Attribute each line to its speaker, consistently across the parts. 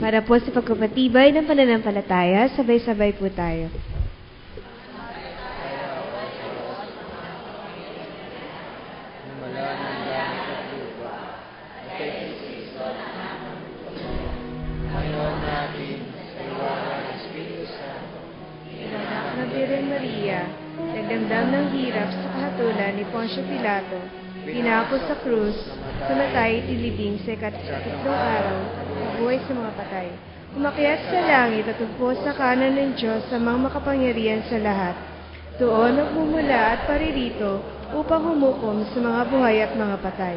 Speaker 1: Para po sa pagpapatibay ng pananampalataya, sabay-sabay po tayo.
Speaker 2: Nagdamdam ng hirap sa kahatulan ni Poncio Pilato, pinako sa krus, sumatay, tilibing sa ikatlong araw, buhay sa mga patay. Umakyat sa langit at upo sa kanan ng Diyos sa mga makapangyarihan sa lahat. Doon nagmumula at paririto upang humukom sa mga buhay at mga patay.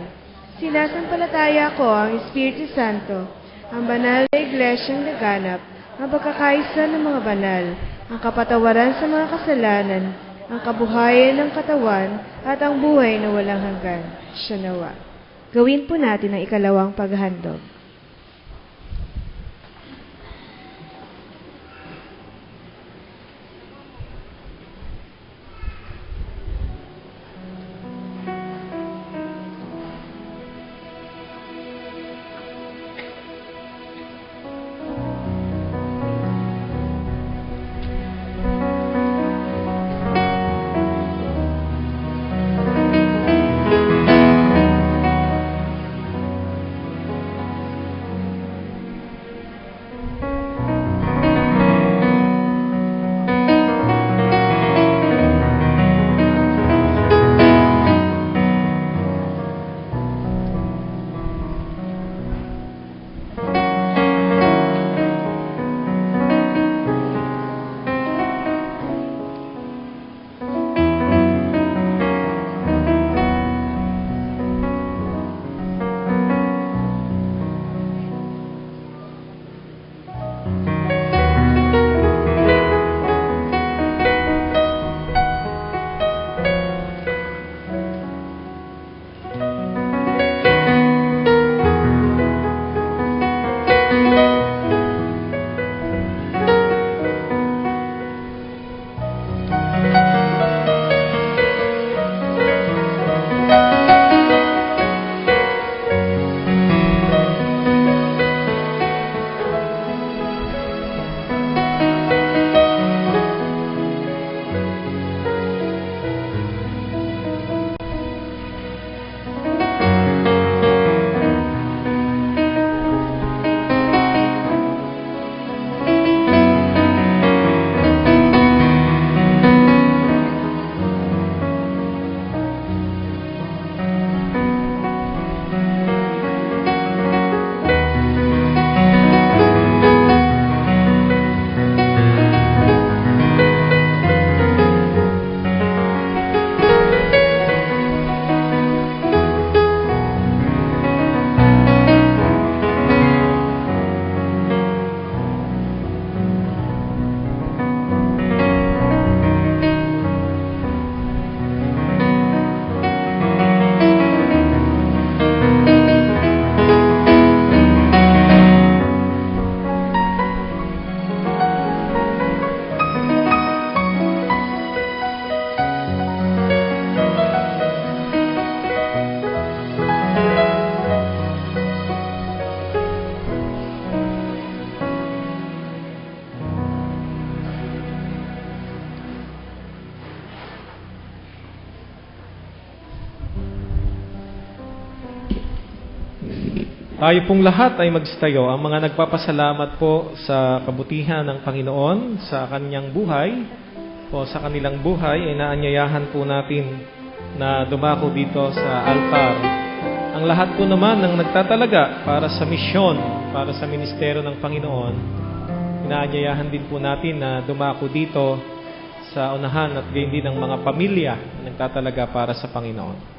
Speaker 2: Sinasampalataya ko ang Espiritu Santo, ang banal na iglesyang laganap, ang pagkakaisa ng mga banal, ang kapatawaran sa mga kasalanan, ang kabuhayan ng katawan, at ang buhay na walang hanggan. Siya nawa. Gawin po natin ang ikalawang paghahandog.
Speaker 3: Tayo pong lahat ay magstayo. Ang mga nagpapasalamat po sa kabutihan ng Panginoon sa kanyang buhay o sa kanilang buhay, ay naanyayahan po natin na dumako dito sa altar. Ang lahat po naman ng nagtatalaga para sa misyon, para sa ministeryo ng Panginoon, inaanyayahan din po natin na dumako dito sa unahan at gayon din ng mga pamilya na nagtatalaga para sa Panginoon.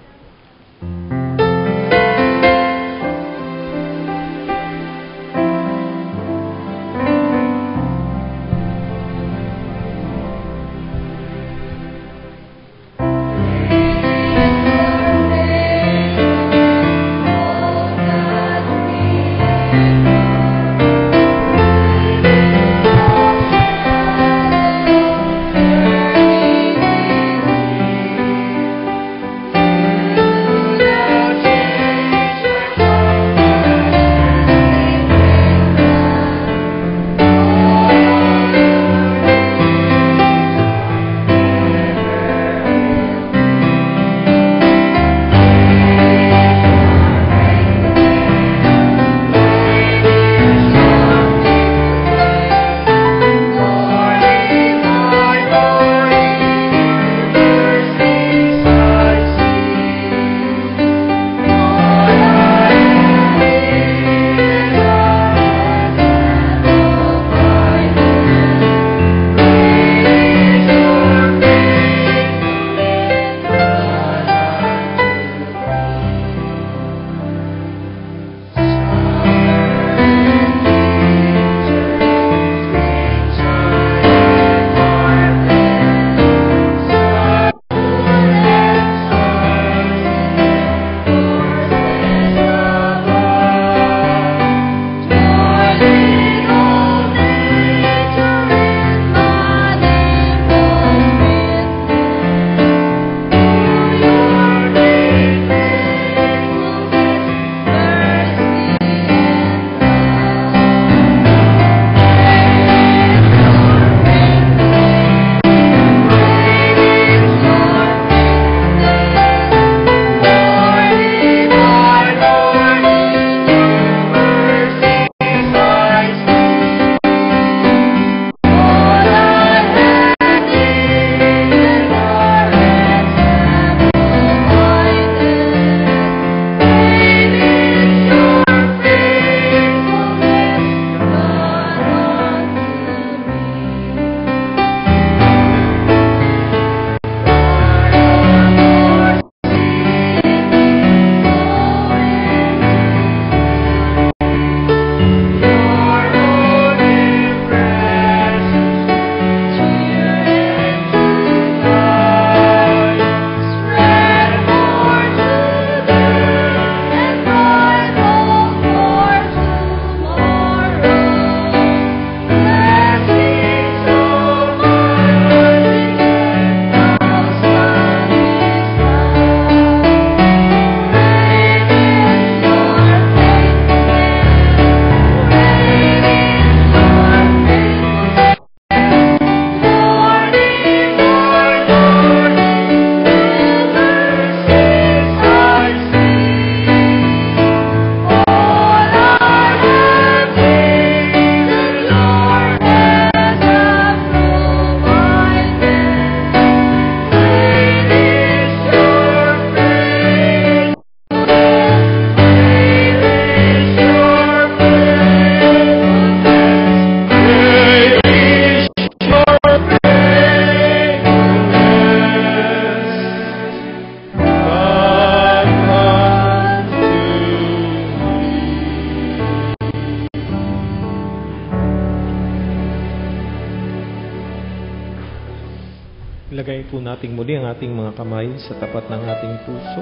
Speaker 3: Ilagay po natin muli ang ating mga kamay sa tapat ng ating puso.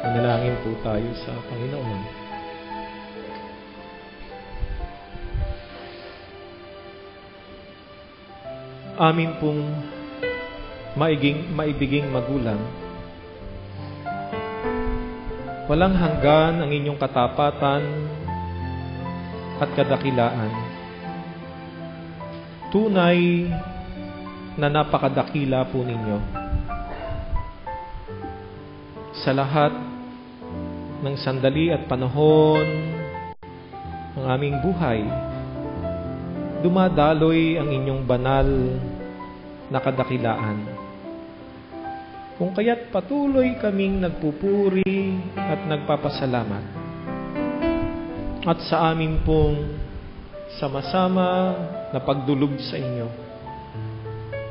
Speaker 3: Manalangin po tayo sa Panginoon. Amin pong maibiging magulang, walang hanggan ang inyong katapatan at kadakilaan. Tunay na napakadakila po ninyo. Sa lahat ng sandali at panahon ng aming buhay, dumadaloy ang inyong banal na kadakilaan. Kung kaya't patuloy kaming nagpupuri at nagpapasalamat. At sa amin pong sama-sama na pagdulog sa inyo,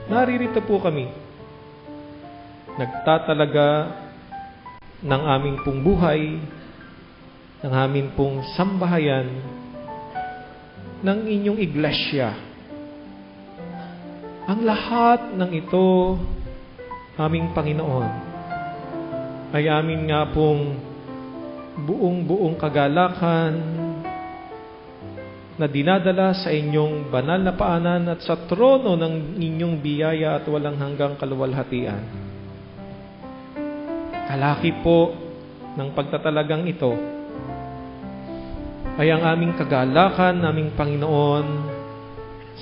Speaker 3: naririto po kami, nagtatalaga ng aming pong buhay, ng aming pong sambahayan, ng inyong iglesia. Ang lahat ng ito, aming Panginoon, ay amin nga pong buong kagalakan na dinadala sa inyong banal na paanan at sa trono ng inyong biyaya at walang hanggang kaluwalhatian. Kalaki po ng pagtatalagang ito ay ang aming kagalakan, aming Panginoon,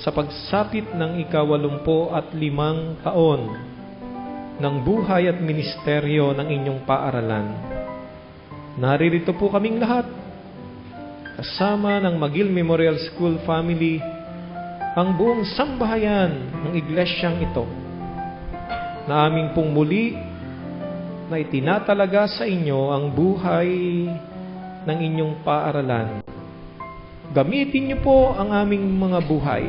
Speaker 3: sa pagsapit ng 85 taon ng buhay at ministeryo ng inyong paaralan. Naririto po kaming lahat, kasama ng McGill Memorial School family, ang buong sambahayan ng iglesyang ito, na aming pong muli na itinatalaga sa inyo ang buhay ng inyong paaralan. Gamitin niyo po ang aming mga buhay.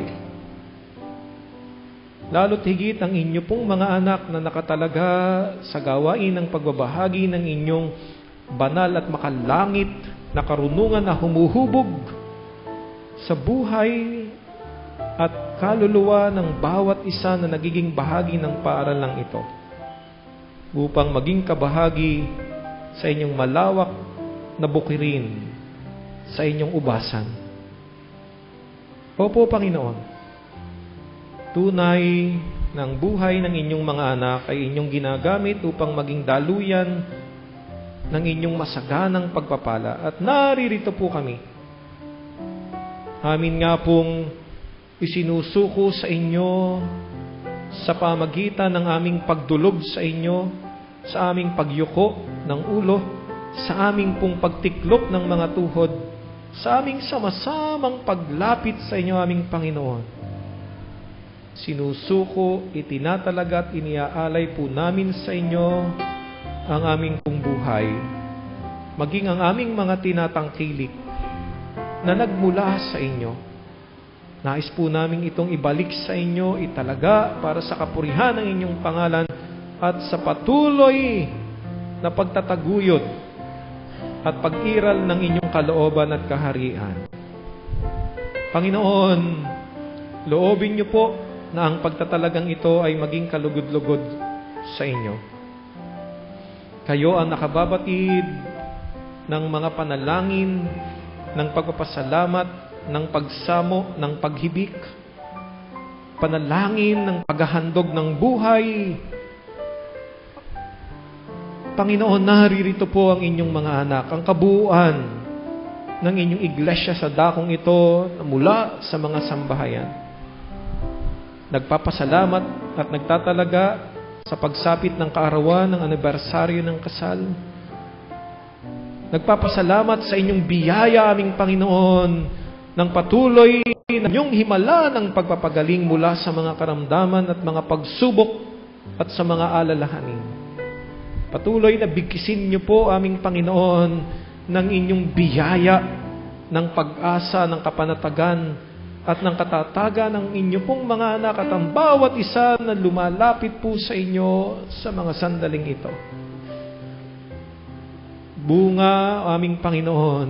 Speaker 3: Lalo't higit ang inyo pong mga anak na nakatalaga sa gawain ng pagbabahagi ng inyong banal at makalangit na karunungan na humuhubog sa buhay at kaluluwa ng bawat isa na nagiging bahagi ng paaralang ito, upang maging kabahagi sa inyong malawak na bukirin, sa inyong ubasan. Opo, Panginoon, tunay ng buhay ng inyong mga anak ay inyong ginagamit upang maging daluyan ng inyong masaganang pagpapala. At naririto po kami. Amin nga pong isinusuko sa inyo sa pamagitan ng aming pagdulog sa inyo, sa aming pagyuko ng ulo, sa aming pong pagtiklop ng mga tuhod, sa aming sama-samang paglapit sa inyo, aming Panginoon. Sinusuko, itinatalaga at iniaalay po namin sa inyo ang aming pong buhay, maging ang aming mga tinatangkilik na nagmula sa inyo. Nais po namin itong ibalik sa inyo, italaga para sa kapurihan ng inyong pangalan at sa patuloy na pagtataguyod at pag-iral ng inyong kalooban at kaharian. Panginoon, loobin niyo po na ang pagtatalagang ito ay maging kalugod-lugod sa inyo. Kayo ang nakababatid ng mga panalangin, ng pagpapasalamat, ng pagsamo, ng paghibik, panalangin ng paghahandog ng buhay. Panginoon, naririto po ang inyong mga anak, ang kabuuan ng inyong iglesia sa dakong ito na mula sa mga sambahayan. Nagpapasalamat at nagtatalaga sa pagsapit ng kaarawan ng anibersaryo ng kasal. Nagpapasalamat sa inyong biyaya, aming Panginoon, ng patuloy na inyong himala ng pagpapagaling mula sa mga karamdaman at mga pagsubok at sa mga alalahanin. Patuloy na bigkisin niyo po, aming Panginoon, ng inyong biyaya, ng pag-asa, ng kapanatagan, at ng katatagan ng inyo pong mga anak at ang bawat isa na lumalapit po sa inyo sa mga sandaling ito. Bunga, aming Panginoon,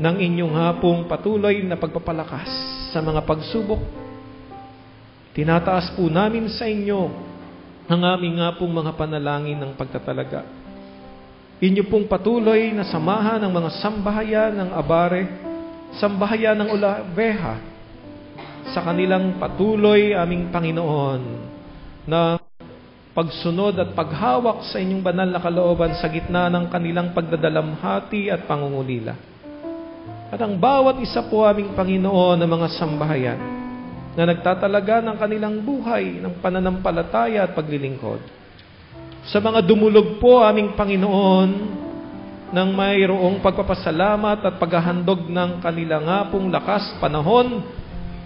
Speaker 3: ng inyong hapong patuloy na pagpapalakas sa mga pagsubok, Tinataas po namin sa inyo ang aming nga pong mga panalangin ng pagtatalaga. Inyo pong patuloy na samahan ng mga sambahayan ng Abare, sambahayan ng Olaveja, sa kanilang patuloy, aming Panginoon, na pagsunod at paghawak sa inyong banal na kalooban sa gitna ng kanilang pagdadalamhati at pangungulila. At ang bawat isa po, aming Panginoon, ng mga sambahayan na nagtatalaga ng kanilang buhay ng pananampalataya at paglilingkod. Sa mga dumulog po, aming Panginoon, nang mayroong pagpapasalamat at paghahandog ng kanilang nga pong lakas, panahon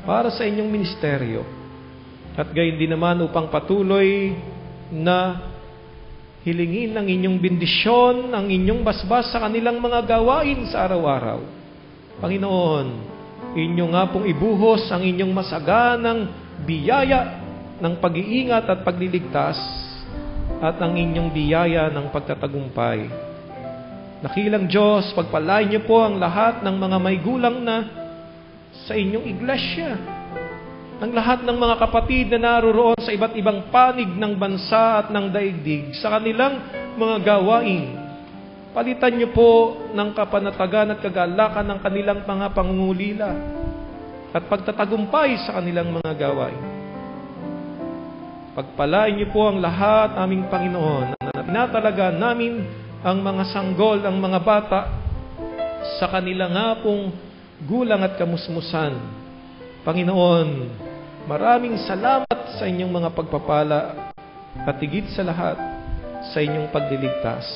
Speaker 3: para sa inyong ministeryo. At gayon din naman upang patuloy na hilingin ang inyong bendisyon, ang inyong basbas sa kanilang mga gawain sa araw-araw. Panginoon, inyo nga pong ibuhos ang inyong masaganang biyaya ng pag-iingat at pagliligtas at ang inyong biyaya ng pagtatagumpay. Nakilang Diyos, pagpalain niyo po ang lahat ng mga may gulang na sa inyong iglesia. Ang lahat ng mga kapatid na naroroon sa iba't ibang panig ng bansa at ng daigdig sa kanilang mga gawain. Palitan niyo po ng kapanatagan at kagalakan ng kanilang mga pangungulila at pagtatagumpay sa kanilang mga gawain. Pagpalain niyo po ang lahat, aming Panginoon, na tinatalaga namin ang mga sanggol, ang mga bata sa kanilang nga pong gulang at kamusmusan. Panginoon, maraming salamat sa inyong mga pagpapala at higit sa lahat sa inyong pagliligtas.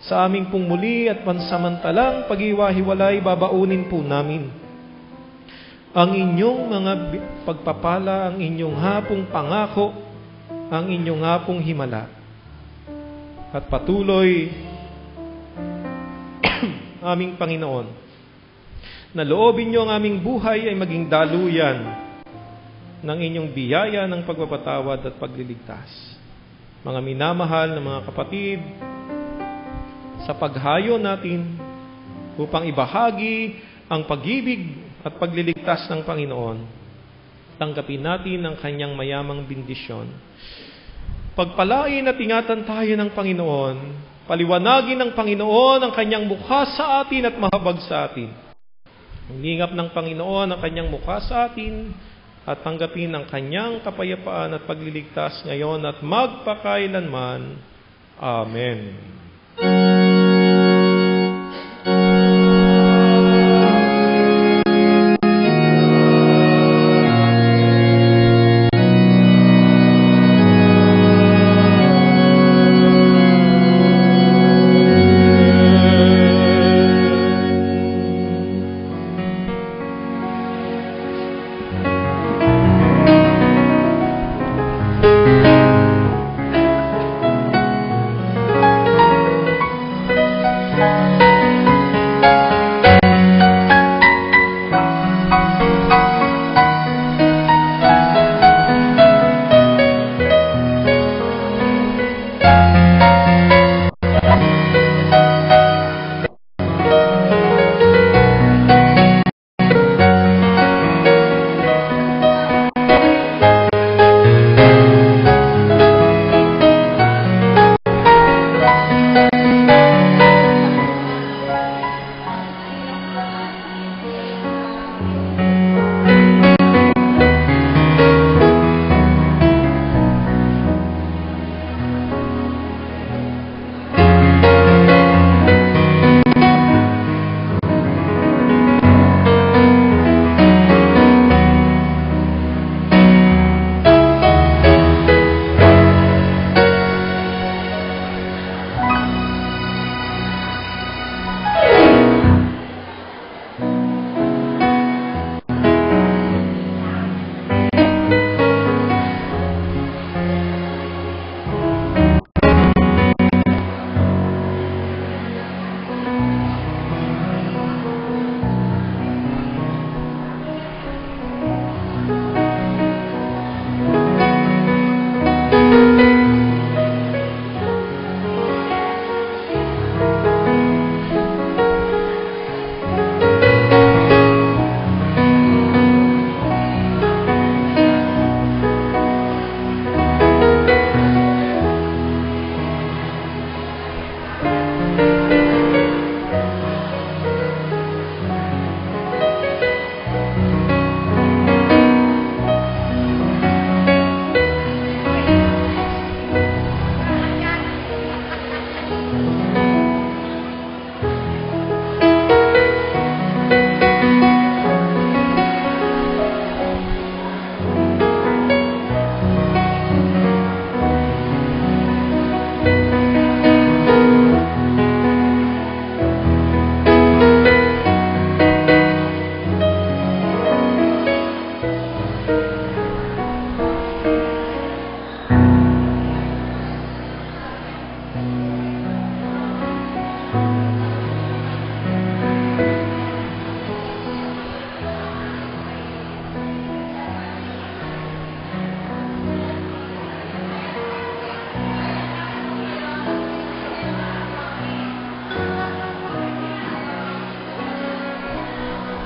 Speaker 3: Sa aming pong muli at pansamantalang pag-iwa-hiwalay, babaunin po namin ang inyong mga pagpapala, ang inyong hapong pangako, ang inyong hapong himala. At patuloy, aming Panginoon, na loobin niyo ang aming buhay ay maging daluyan ng inyong biyaya ng pagpapatawad at pagliligtas. Mga minamahal na mga kapatid, sa paghayo natin upang ibahagi ang pag-ibig at pagliligtas ng Panginoon, tanggapin natin ang kanyang mayamang bendisyon. Pagpalain at ingatan tayo ng Panginoon, paliwanagin ng Panginoon ang kanyang mukha sa atin at mahabag sa atin. Hingap ng Panginoon ang kanyang mukha sa atin at tanggapin ang kanyang kapayapaan at pagliligtas ngayon at magpakailanman. Amen.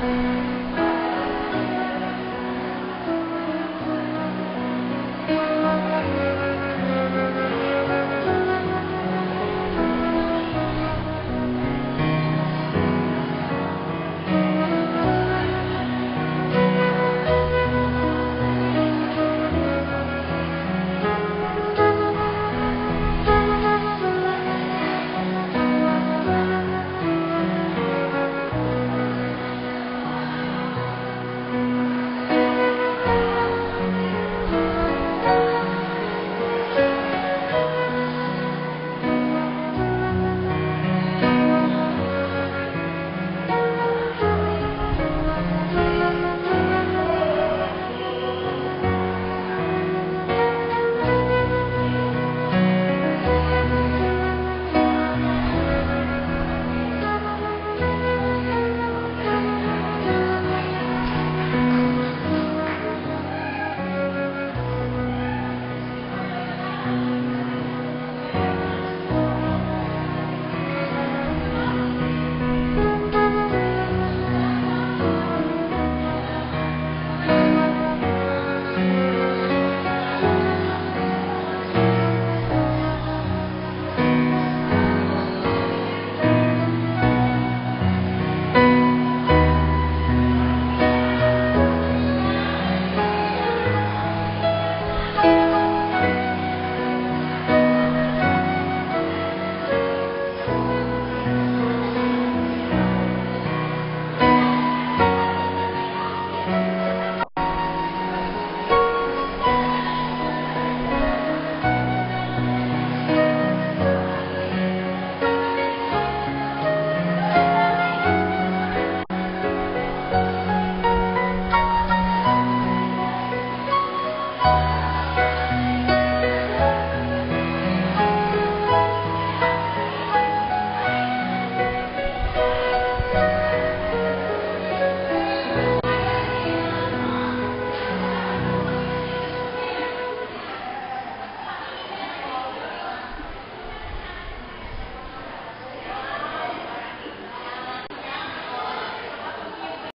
Speaker 3: Amen.